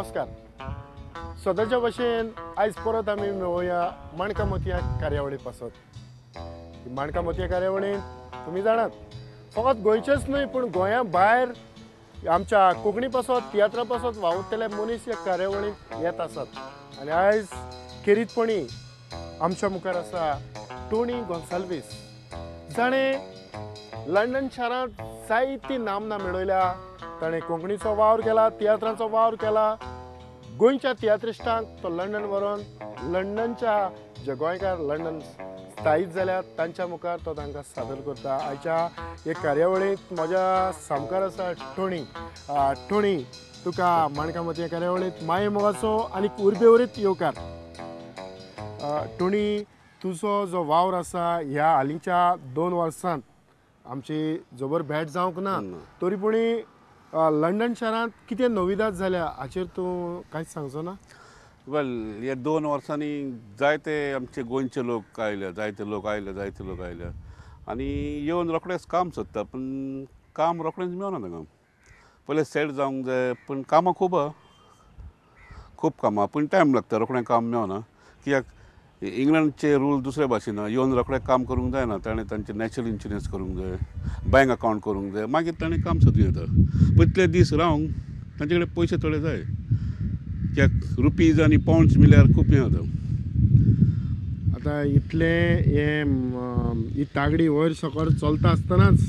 नमस्कार. सदांच्या भशेन आयज परत आमी मेळुया माणका मोतया कार्यावळी पासत. माणका मोतया कार्यावळीन तुमी जाणात फकत गोंयचेच न्हय पूण गोंया भायर आमच्या कोंकणी पासत तियात्रा पासत वावुरतले मनीस ह्या कार्यावळींत येत आसात. आनी आयज खेरीतपणी आमच्या मुखार आसा टोनी गोन्साल्वीस. जाणें लंडन शारांत जायती नामना मेळयल्या. ताणें कोंकणीचो वावर केला, तियात्रांचो वावर केला. गोंयच्या तियात्रिस्टांक तो लंडन व्हरून लंडनच्या जे गोंयकार लंडन स्थायीत जाल्यात तांच्या मुखार तो तांकां सादर करता. आयच्या हे कार्यावळींत म्हज्या सामकार आसा टोनी. टोनी, तुका माणका मोतया कार्यावळींत माये मोगाचो आनी उर्बेवरीत येवकार. टोनी, तुजो जो वावर आसा ह्या हालींच्या 2 वर्सांत आमची जबर भेट जावंक ना, तरी पूण लंडन शारांत कितें नविदाद जाल्या हाचेर तूं कांयच सांगचो ना? वेल, ह्या 2 वर्सांनी जायते आमचे गोंयचे लोक आयले, जायते लोक आयले आनी येवन रोखडेंच काम सोदता. पूण काम रोखडेंच मेळना तांकां. पयलें सेट जावंक जाय, पूण कामां खूब कामां, पूण टायम लागता, रोखडें काम मेळना. कित्याक इंग्लंडचे रूल दुसरे भाशेन येवन रोखडें काम करूंक जायना. ताणें तांचे नॅशनल इन्शुरन्स करूंक जाय, बँक अकावंट करूंक जाय, मागीर ताणें काम सोदूं येता. इतले दीस रावंक तांचे कडेन पयशे थोडे जाय. कित्याक रुपीज आनी पावंड्स मिल्यार खूब हें जाता. आतां इतले ही तागडी वयर सकयल चलता आसतनाच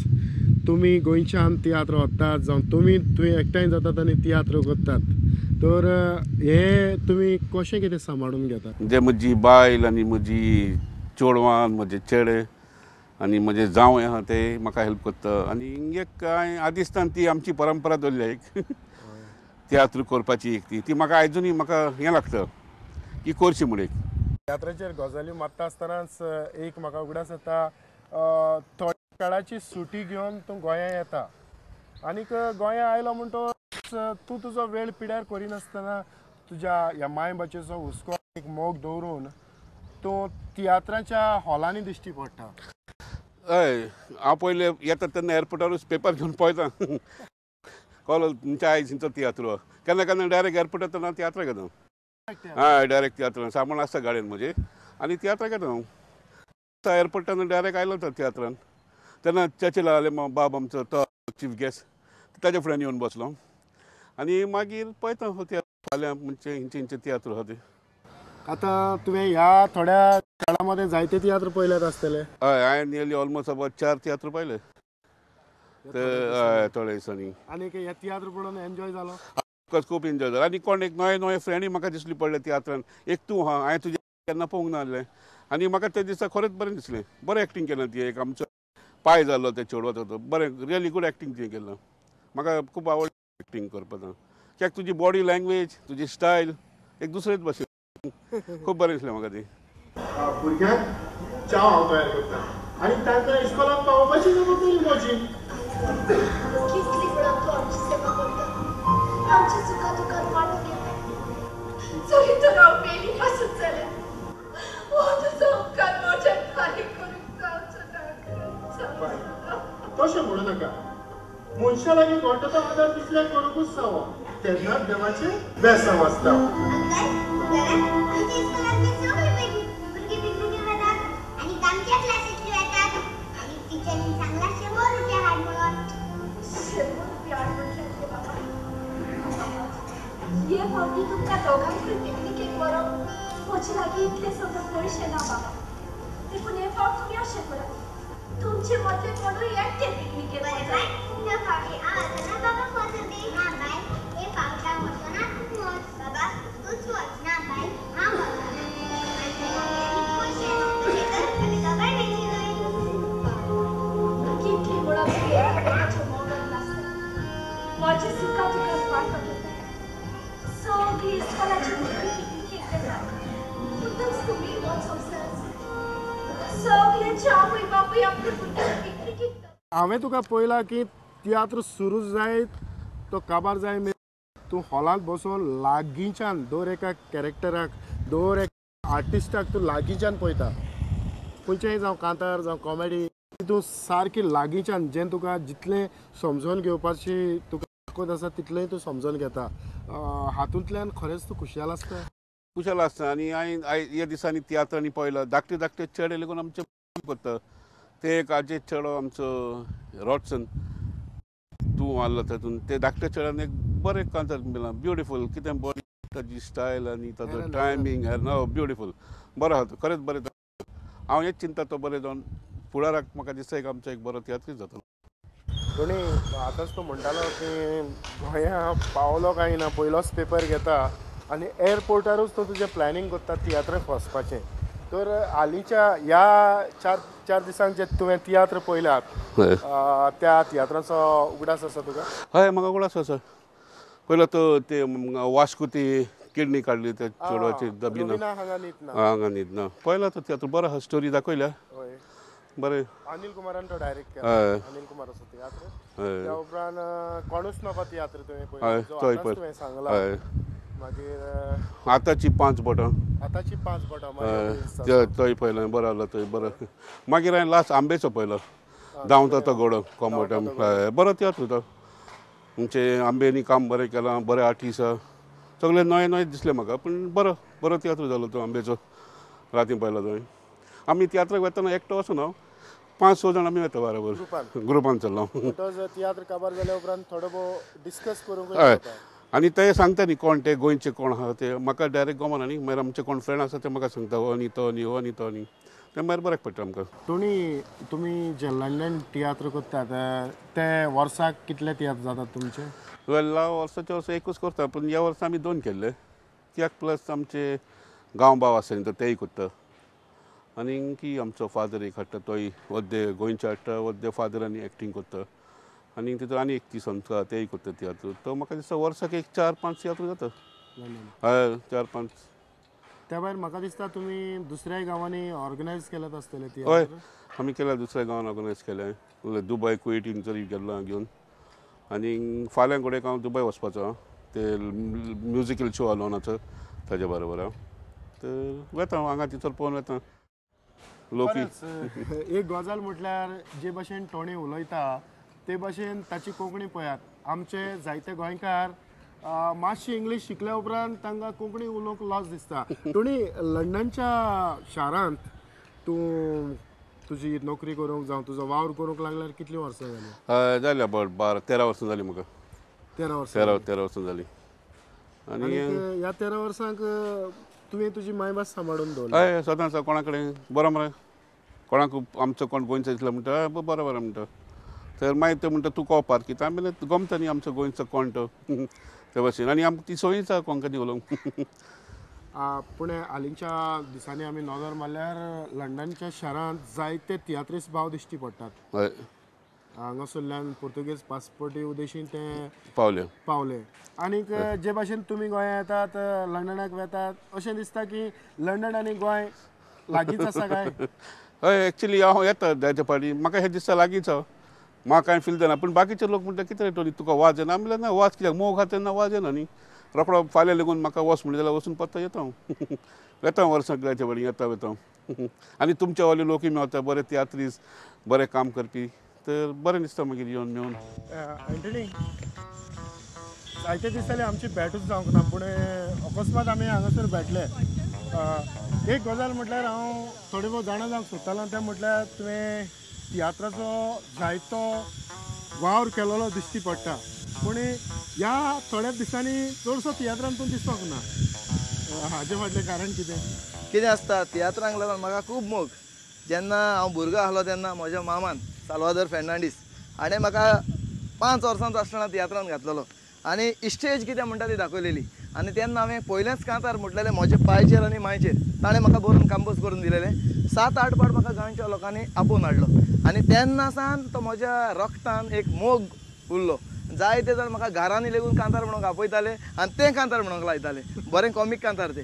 तुमी गोंयच्यान तियात्र व्हरतात जावं तुमी एकठांय जातात आनी तियात्र करतात, तर हे तुमी कशें कितें सांबाळून घेतात? जे म्हजी बायल आनी म्हजी चेडवां, म्हजे चेडे आनी म्हजे जावय आहा ते म्हाका हेल्प करता. आनी हिंगे कांय आदिस्तान ती आमची परंपरा दवरल्या एक तियात्र करपाची. ती म्हाका आयजुनूय म्हाका हें लागता की करची म्हूण. एक तियात्राचेर गजाली मारता आसतनाच एक म्हाका उगडास येता, थोड्या काळाची सुटी घेवन तूं गोंया येता आनीक गोंया आयलो म्हणटच तूं तुजो वेळ पिड्यार करिनासतना तुज्या ह्या मायभाशेचो हुस्को एक मोग दवरून तूं तियात्राच्या हॉलांनी दिश्टी पडटा. हय, हांव पयलें येता तेन्ना एअरपोर्टारूच पेपर घेवन पळयता कॉल तुमच्या आयज हिंचो तियात्र. केन्ना डायरेक्ट एअरपोर्टार तेन्ना तियात्र घेता. हय, डायरेक्ट तियात्रान सामान आसता गाडयेन म्हजे आनी तियात्र घेता हांव. एअरपोर्टान डायरेक्ट आयलो तियात्रान तेन्ना चर्चिल आले बाब आमचो तो चीफ गेस्ट, ताज्या फुड्यान येवन बसलो आनी मागीर पळयता फाल्यां म्हणजे हिंचे तियात्र आहा ते. आतां तुवें ह्या थोड्या काळा मध्ये जायते तियात्र पळयल्यात आसतले? हय, हांवें नियरली ऑलमोस्ट अबावट 4 तियात्र पळयले थोड्या दिसांनी. आनी ह्या तियात्र पळोवन एन्जॉय जालो? खूब एन्जॉय जालो. आनी कोण एक नवे फ्रेंडूय म्हाका दिसली पडले तियात्रान. एक तूं आहा, हांवें तुजें केन्ना पळोवंक ना जालें आनी म्हाका ते दिसा खरेंच बरें दिसलें. बरें एक्टींग केलें ती. एक आमचो पाय जाल्लो ते चेडवाचो तो बरें रियली गूड एक्टींग तुवें केलें. म्हाका खूब आवडलें एक्टींग करपाक. कित्याक तुजी बॉडी लँग्वेज, तुजी स्टायल एक दुसरेच भाशेन खूब बरें दिसलें म्हाका ती. भुरग्यांक च्या हांव तयार करता आनी तांकां इस्कॉलाक पावोवपाची जबाबदारी म्हजी. कितली वेळा तूं आमची सेवा करता, आमची चुका तुका वाटून घेता. जरी तर हांव मेली पासून जाल्यार तुजो उपकार म्हज्या खाली करूंक जावचो ना. तशें म्हणू नाका. मनशा लागीं घडटा तो आदार दुसऱ्याक करूंकूच जावो, तेन्नाच देवाचें बेसांव आसता. ये फावटी तुमकां दोगांकूय पिकनिकेक व्हरप म्हजे लागीं इतले सगळे पयशे ना बाबा. देखून हे फावट तुमी अशें करात, तुमचे मदले कोणूय एकटे पिकनिकेक कितली मुळा म्हज्या मोगान नासता. म्हजी सुका तुकाच वाटप येता. सगळी इस्कॉलाची भुरगीं पिकनिकेक घेतात, पूण तुमी वचोंक जाय. सगळेचे आवय बापूय आपले भुरग्यांक पिकनिकेक. हांवें तुका पळयलां की तियात्र सुरू जायत तो काबार जाय तूं हॉलांत बसून लागींच्यान दर एका कॅरेक्टराक, दर एका आर्टिस्टाक तूं लागींच्यान पळयता. खंयचेंय जावं कांतार जावं कॉमेडी, तूं सारकी लागींच्यान जें तुका जितलें समजून घेवपाची तुका ताकद आसा तितलेंय तूं समजून घेता. हातूंतल्यान खरेंच तूं खुशाल आसता. कुशल आसता आनी हांवें ह्या दिसांनी तियात्रांनी पळयला धाकटे धाकटे चेडे लेगून आमचे करता. ते एक आजे चेडो आमचो रॉडसन तूं आसलो तातूंत ते धाकटे चेड्यान एक बरें कांतर मिला ब्युटिफूल कितें बरी ताजी स्टायल आनी ताजो टायमींग ब्युटिफूल बरो आसा तो खरेंच बरें हांव हेच चिंता तो बरें जावन फुडाराक म्हाका दिसता एक आमचो एक बरो तियात्रीस्ट जातलो. कोणी आतांच तो म्हणटालो की गोंया पावलो काय ना पयलोच पेपर घेता आनी एअरपोर्टारूच तो तुजें प्लॅनिंग करता तियात्राक वचपाचें. तर हालींच्या ह्या चार दिसांक जे तुवें तियात्र पळयल्यात त्या तियात्राचो उगडास आसा तुका? हय म्हाका उगडास आसा. पयलो तो ते वास्को ती किडनी काडली त्या चेडवाची दबीना हांगा न्हिदना पयलो तो तियात्र बरो आसा स्टोरी दाखयल्या बरें. अनिल कुमारान तो डायरेक्ट केला. अनिल कुमार असो तियात्र त्या उपरांत कोणूच नका तियात्र तुवें सांगला. मागीर आतांची 5 बोटां तोय पळयलें बरो आसलो तोय बरो. मागीर हांवें लास्ट आंबेचो पळयलो धांवता तो घोडो कोमोटम बरो तियात्र तो म्हणजे आंबेनी काम बरें केलां बरें आर्टिस्ट सगळे नवे नवे दिसले म्हाका पूण बरो तियात्र जालो तो आंबेचो रातीं पळयलो तो. आमी तियात्राक वतना एकटो वचून हांव 5-6 जाण आमी वता बरोबर ग्रुपान चल्लो. तियात्र काबार जाल्या उपरांत थोडो भोव डिस्कस करूंक हय आनी ते सांगता न्ही कोण ते गोंयचे कोण आहा ते म्हाका डायरेक्ट गमना न्ही मागीर आमचे कोण फ्रेंड आसा ते म्हाका सांगता हो न्ही तो न्ही हो न्ही तो न्ही ते मागीर बऱ्याक पडटा आमकां. तुमी जे लंडन तियात्र करतात ते वर्साक कितले तियात्र जातात तुमचे? वर्साचे वर्स एकूच करता पूण ह्या वर्सा आमी 2 केल्ले त्याक प्लस आमचे गांव भाव आसा न्ही तो तेय करता आनी की आमचो फादर एक हाडटा तोय वद्दे गोंयचे हाडटा वद्दे फादर आनी एक्टींग करता आनी तितून आनी एक तीस आमकां तेय करता तियात्र तो म्हाका दिसता वर्साक एक 4-5 तियात्र जाता. हय 4-5. त्या भायर म्हाका दिसता तुमी दुसऱ्याय गांवांनी ऑर्गनायज केल्यात आसतले हय आमी केल्या दुसऱ्या गांवांत ऑर्गनायज केल्या दुबय कुवेटीन जरी गेल्लो घेवन आनी फाल्यां घोडेक हांव दुबय वचपाचो ते म्युजिकल शो आहा लोनाचो ताज्या बरोबर हांव तर वेता हांगा थंयसर पळोवन वेता लोक. एक गजाल म्हटल्यार जे भशेन टोणी उलयता ते भशेन ताची कोंकणी पळयात. आमचे जायते गोंयकार मातशी इंग्लीश शिकल्या उपरांत तांकां कोंकणी उलोवंक लॉस दिसता. टोणी लंडनच्या शारांत तूं तुजी नोकरी करूंक जावं तुजो वावर करूंक लागल्यार कितलीं वर्सां जालीं? जाली अबावट 13 वर्सां जालीं म्हाका. 13 वर्सां जालीं. आनी ह्या 13 वर्सांक तुवें तुजी मायभास सांबाळून दवरली? हय सदांच कोणा कडेन बरो मरे कोणाक आमचो कोण गोंयचो दिसलो म्हणटा बरो म्हणटा तर मागीर ते म्हणटा तूं कोपार कितें आमी गमता न्ही आमचो गोंयचो कोण तो ते भशेन आनी आमकां ती संवयच आसा कोंकणी उलोवंक. पूण हालींच्या दिसांनी आमी नजर मारल्यार लंडनच्या शारांत जायते तियात्रीस्ट भाव दिश्टी पडटात. हय हांगासरल्यान पुर्तुगेज पासपोर्टी उदेशीन ते पावले आनीक जे भाशेन तुमी गोंया येतात लंडनाक वेतात अशें दिसता की लंडन आनी गोंय लागींच आसा काय? हय एक्चुली हांव येता जायते फावटी म्हाका हें दिसता लागींच म्हाका कांय फील जायना पूण बाकीचे लोक म्हणटा कितें टोनी तुका वाज येना म्हणल्यार ना वाज कित्याक मोग आहा तेन्ना वाज येना न्ही रोखडो फाल्यां लेगून म्हाका वच म्हणलें जाल्यार वचून पत्ता येता हांव वेता वर्साक जायते फावटी येता वेता आनी तुमचे वाले लोकूय मेवता बरे तियात्रीस्ट बरें काम करपी तर बरें दिसता मागीर येवन मेळून. एंटनी जायते दीस जाले आमची भेटूच जावंक ना पूण अकस्मात आमी हांगासर भेटले. एक गजाल म्हटल्यार हांव थोडे भोव जाणा जावंक सोदतालो तें म्हटल्यार तुवें तियात्राचो जायतो वावर केलेलो दिश्टी पडटा पूण ह्या थोड्या दिसांनी चडसो तियात्रांतून दिसोंक ना. हाजे फाटलें कारण कितें आसता तियात्रांक लागून म्हाका खूब मोग. जेन्ना हांव भुरगो आसलो तेन्ना म्हज्या मामान साल्वादोर फेर्नांडीस हाणें म्हाका 5 वर्सांचो आसतना तियात्रांत घातलेलो आनी इस्टेज कितें म्हणटा ती दाखयलेली आनी तेन्ना हांवें पयलेंच कांतार म्हटलेलें म्हज्या पांयचेर आनी मांयचेर ताणें म्हाका बरोवन कंपोज करून दिलेलें. 7-8 फावट म्हाका गोंयच्या लोकांनी आपोवन हाडलो आनी तेन्ना सावन तो म्हज्या रक्तान एक मोग उरलो. जायते जाण म्हाका घरांनी लेगून कांतार म्हणून आपयताले आनी तें कांतार म्हणूंक लायताले. बरें कॉमीक कांतार ते.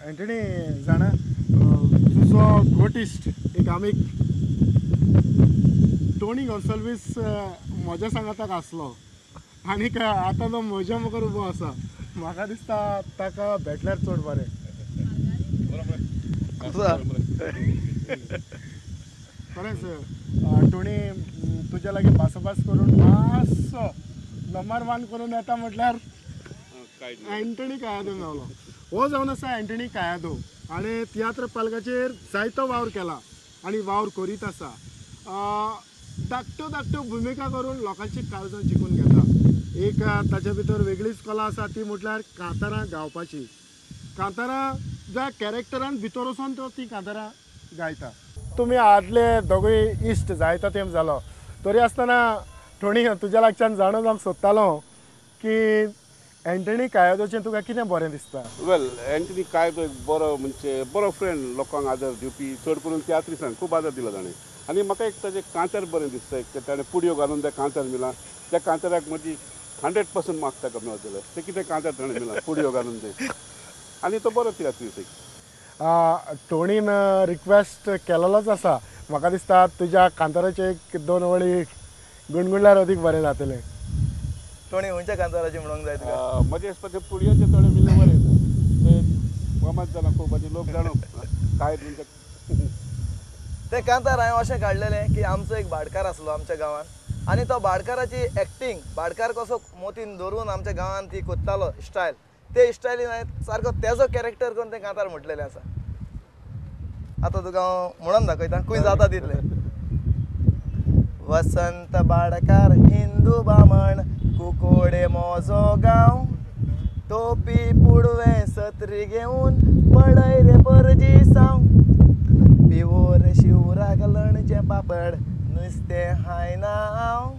एंटनी जाणा तुजो गोटिस्ट एक आमी टोनी गॉन्साल्वीस म्हज्या सांगाताक आसलो आनीक आतां तो म्हज्या मुखार उबो आसा. म्हाका दिसता ताका भेटल्यार चड बरें. खरेंच टोनी तुज्या लागीं भासाभास करून मातसो नंबर 1 करून येता म्हटल्यार कांय अँटनी कायादो गावलो हो जावन आसा अँटनी कायादो आणि तियात्र पालकाचेर जायतो वावर केला आणि वावर करीत आसा धाकट्यो धाकट्यो भुमिका करून लोकांची काळजां जिखून घेता एक ताचे भितर वेगळीच कला आसा ती म्हटल्यार कांतारां गावपाची कांतारां ज्या कॅरेक्टरान भितर वचून तो ती कांतारां गायता तुमी आदले दोगूय इश्ट जायतो तेंप जालो तरी आसतना थोडी तुज्या लागच्यान जाणून जावंक सोदतालो की अँटनी कायादोचें तुका कितें बरें दिसता वेल एंटनी कायदो एक बरो फ्रेंड लोकांक आदर दिवपी चड करून तियात्रिसान खूब आदर दिलो ताणें आनी म्हाका एक ताजें कांतार बरें दिसता एक ताणें पुडयो घालून त्या कांतार मिला त्या कांताराक म्हजी 100% मार्क्स ताका मेळटले ते कितें कांतार ताणें मिला पुडयो घालून ते आनी तो बरो तियात्रीस एक टोणीन रिक्वेस्ट केलेलोच आसा म्हाका दिसता तुज्या कांताराचे एक 2 वळी गुणगुणल्यार अदीक बरें जातलें टोणी खंयच्या कांताराची म्हणूंक जाय तुका म्हजे दिसता ते पुडयोचे थोडे मिले बरें ते गमत जालां खूब आनी लोक जाणो काय ते कांतार हांवें अशें काडलेलें की आमचो एक भाटकार आसलो आमच्या गांवांत आनी तो भाटकाराची एक्टींग भाटकार कसो मोतीन धरून आमच्या गांवांत ती कोत्तालो स्टायल ते स्टायलीन हांवें सारको तेजो कॅरेक्टर करून तें कांतार म्हटलेलें आसा आतां तुका हांव म्हणून दाखयता खंय जाता तितलें वसंत भाटकार हिंदू बामण कुकोडे मोजो गांव टोपी पुडवे सत्री घेवन पडय रे परजी साव पिवोर शिवराक लणचे पापड नुस्तें हायना हांव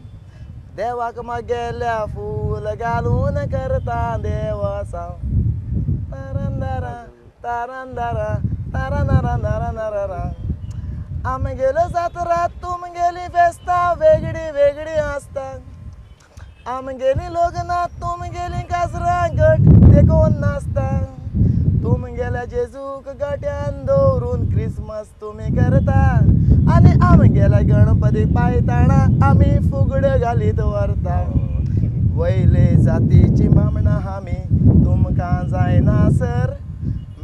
देवाक मागेल्या फूल घालून करता देवसाव तारांदारा तारांदारा तारानारा नारा नारा आमगेलो जात्रा तुमगेली फेस्ता वेगळी वेगळी आसता आमगेली लग्नां तुमगेली काजरां घट देखून नाचता तुमगेल्या जेजूक गट्यान दवरून क्रिसमस तुम्ही करता आनी आमगेल्या गणपती पायताना आमी फुगड्यो घालीत व्हरता वयले जातीची बामणां आमी तुमकां जायना सर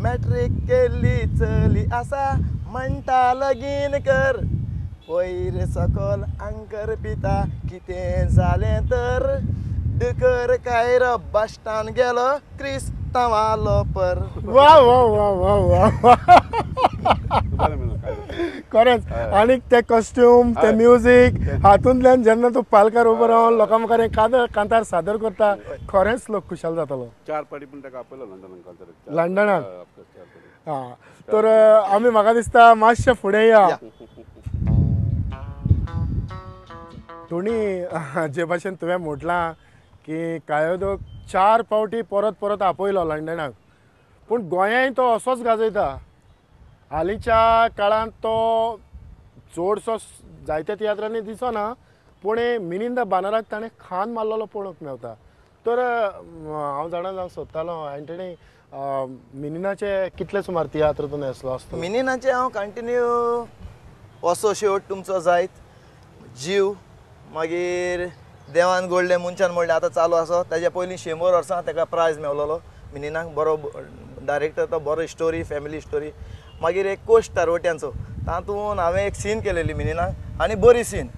मॅट्रीक केल्ली चली आसा म्हणटा लगीन कर वयर सकल आंकर पिता कितें जालें तर डकर कायर बश्टान गेलो क्रिस्तांवालो पर वा वा वा वा वा वा बरें मेळ्ळें काय खरेंच आनी ते कॉस्ट्यूम ते म्युजीक हातूंतल्यान जेन्ना तूं पालकार उबो रावन लोकां मुखार एक कांतार सादर करता खरेंच लोक खुशाल जातालो 4 पाटी पूण ताका आपयलो लंडनाक कांतार लंडनाक तर आमी म्हाका दिसता मातशे फुडें या टोणी जे भाशेन तुवें म्हटलां की कायदो 4 फावटी परत परत आपयलो लंडनाक पूण गोंयांय तो असोच गाजयता हालींच्या काळांत तो चडसो जायत्या तियात्रांनी दिसना पूण मिनिंदा बानराक ताणें खान मारलेलो पळोवंक मेवता तर हांव जाणा जावंक सोदतालो अँटनी मिनिनाचे कितले सुमार तियात्रातून येसलो आसता मिनिनाचे हांव कंटिन्यू असो शेवट तुमचो जायत जीव मागीर देवान गोडले मुनशान मोडले आतां चालू आसा ताज्या पयलीं 100 वर्सां ताका प्रायज मेवलेलो मिनिनाक बरो डायरेक्टर तो बरो स्टोरी फॅमिली स्टोरी मागीर एक कोस्ट तारवट्यांचो तातूंत हांवें एक सीन केलेली मिनिनाक आनी बरी सीन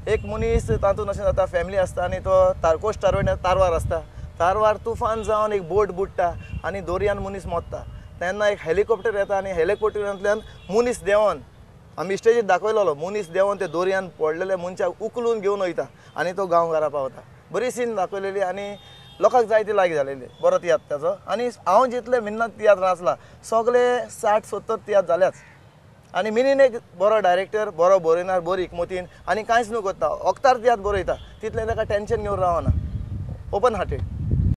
एक मनीस तातूंत अशें जाता फॅमिली आसता आनी तो कोस्ट तारवट्यान तारवार आसता तारवार तुफान जावन एक बोट बुडटा आनी दोरयान मनीस मोत्ता तेन्ना एक हेलिकॉप्टर येता आनी हेलिकॉप्टरांतल्यान मनीस देंवन आमी स्टेजीर दाखयलेलो मनीस देंवन ते दोरयान पडलेले मनशाक उखलून घेवन वयता आनी तो गांवकारा पावता बरी सीन दाखयलेली आनी लोकांक जायती लायक जालेली बरो तियात्र ताचो आनी हांव जितले मिनिनाक तियात्र आसला सगळे 60-70 तियात्र जाल्याच आनी मिनीन एक बरो डायरेक्टर बरो बरयणार बरी एकमतीन आनी कांयच न्हू करता वखदार तियात्र बरयता तितलें ताका टेन्शन घेवन रावना ओपन हार्टेड